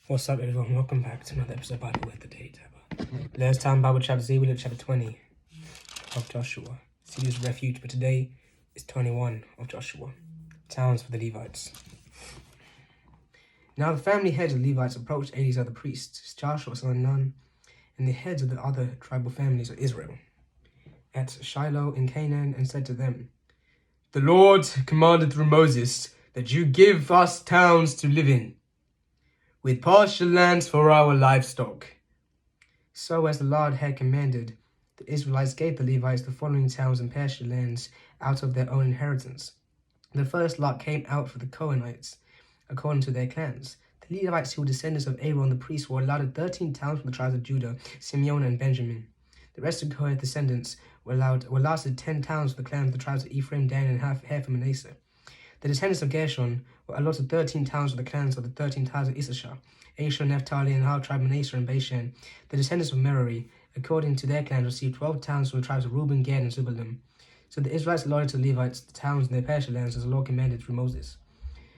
What's up, everyone? Welcome back to another episode of Bible with the Day. Last time, Bible chapter Z, we looked at chapter 20 of Joshua, cities of refuge, but today is 21 of Joshua, towns for the Levites. Now the family heads of the Levites approached Eleazar the priest, Joshua son of Nun, and the heads of the other tribal families of Israel at Shiloh in Canaan, and said to them, "The Lord commanded through Moses that you give us towns to live in, with pasture lands for our livestock." So as the Lord had commanded, the Israelites gave the Levites the following towns and pasture lands out of their own inheritance. The first lot came out for the Cohenites, according to their clans. The Levites, who were descendants of Aaron the priest, were allotted 13 towns from the tribes of Judah, Simeon, and Benjamin. The rest of Kohath descendants were allotted 10 towns for the clans of the tribes of Ephraim, Dan, and half of Manasseh. The descendants of Gershon were allotted 13 towns for the clans of the 13 tribes of Issachar, Asher, Naphtali, and half tribe Manasseh and Bashan. The descendants of Merari, according to their clans, received 12 towns from the tribes of Reuben, Gad, and Zebulun. So the Israelites allotted to the Levites the towns in their pasture lands as the Lord commanded through Moses.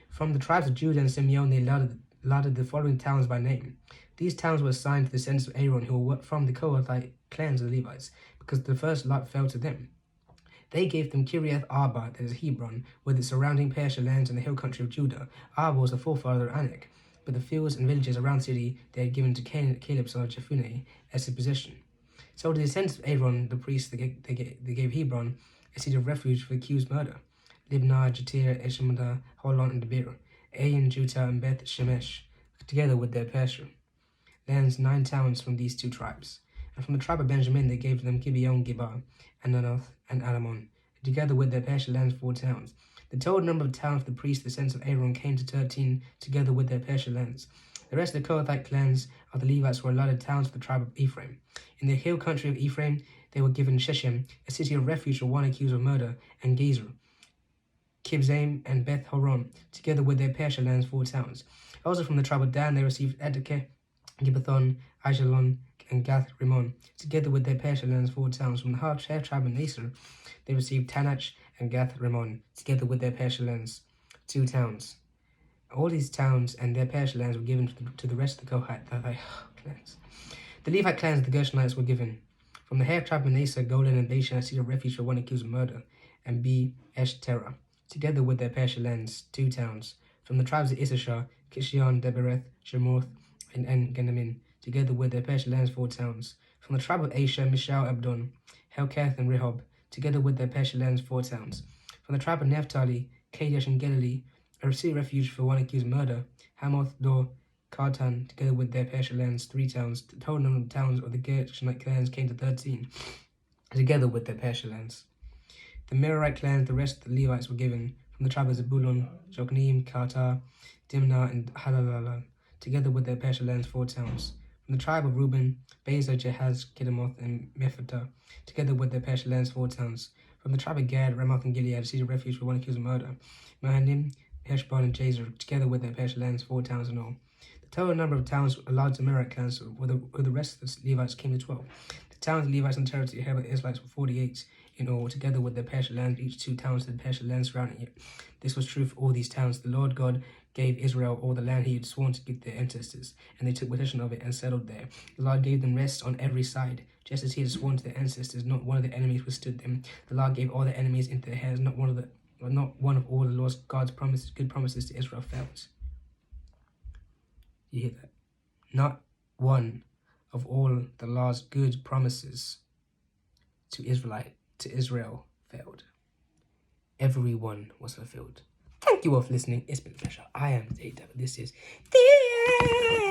From the tribes of Judah and Simeon, they allotted the following towns by name. These towns were assigned to the descendants of Aaron, who were from the Kohathite clans of the Levites, because the first lot fell to them. They gave them Kiriath Arba, that is Hebron, with its surrounding pasture lands in the hill country of Judah. Arba was the forefather of Anak, but the fields and villages around the city they had given to Caleb son of Jephunneh as his possession. So to the descendants of Aaron, the priest, they gave Hebron a seat of refuge for accused murder. Libnah, Jatir, Eshemada, Holon, and Debir, Ayin, Judah, and Beth Shemesh, together with their pasture lands, 9 towns from these 2 tribes. And from the tribe of Benjamin they gave them Gibeon, Geba, Ananoth, and Alamon, together with their pasture lands, 4 towns. The total number of towns of the priests, the descendants of Aaron, came to 13, together with their pasture lands. The rest of the Kohathite clans of the Levites were allotted towns for the tribe of Ephraim. In the hill country of Ephraim, they were given Shechem, a city of refuge for one accused of murder, and Gezer, Kibzaim, and Beth Horon, together with their pasture lands, 4 towns. Also from the tribe of Dan, they received Adakeh, Gibbethon, Ajalon, and Gath Rimmon, together with their pasture lands, 4 towns. From the half tribe of Nasir, they received Tanach and Gath Rimmon, together with their pasture lands, 2 towns. All these towns and their pasture lands were given to the rest of the Kohathite clans. The Levite clans of the Gershonites were given from the half tribe of Manasseh, Golan, and Bashan, a seat of refuge for one accused of murder, and B. Eshtera, together with their pasture lands, 2 towns. From the tribes of Issachar, Kishion, Debereth, Shemoth, and En-Genamin, together with their pasture lands, 4 towns. From the tribe of Asher, Mishal, Abdon, Helkath, and Rehob, together with their pasture lands, 4 towns. From the tribe of Naphtali, Kadesh, and Galilee, a sea refuge for one accused of murder, Hamoth, Dor, Kartan, together with their pasture lands, 3 towns. The total number of towns of the Gershonite clans came to 13, together with their pasture lands. The Merarite clans, the rest of the Levites, were given from the tribe of Zebulun, Jokneam, Kartar, Dimnah, and Halalal, together with their pasture lands, 4 towns. From the tribe of Reuben, Bezer, Jehaz, Kedemoth, and Mephatah, together with their pasture lands, 4 towns. From the tribe of Gad, Ramoth, and Gilead, a seat of refuge for one accused of murder, Mahanim, Heshbon, and Jazer, together with their pasture lands, 4 towns in all. The total number of towns allowed to Merarite clans with the rest of the Levites came to 12. The towns of Levites and territory held by the Israelites were 48 in all, together with their pasture lands, each 2 towns to the pasture lands surrounding it. This was true for all these towns. The Lord God gave Israel all the land he had sworn to give their ancestors, and they took possession of it and settled there. The Lord gave them rest on every side, just as he had sworn to their ancestors. Not one of their enemies withstood them. The Lord gave all their enemies into their hands. Not one of all the Lord God's good promises to Israel failed. You hear that? Not one of all the Lord's good promises to Israel failed. Every one was fulfilled. Thank you all for listening. It's been a pleasure. I am Zayda. This is the end.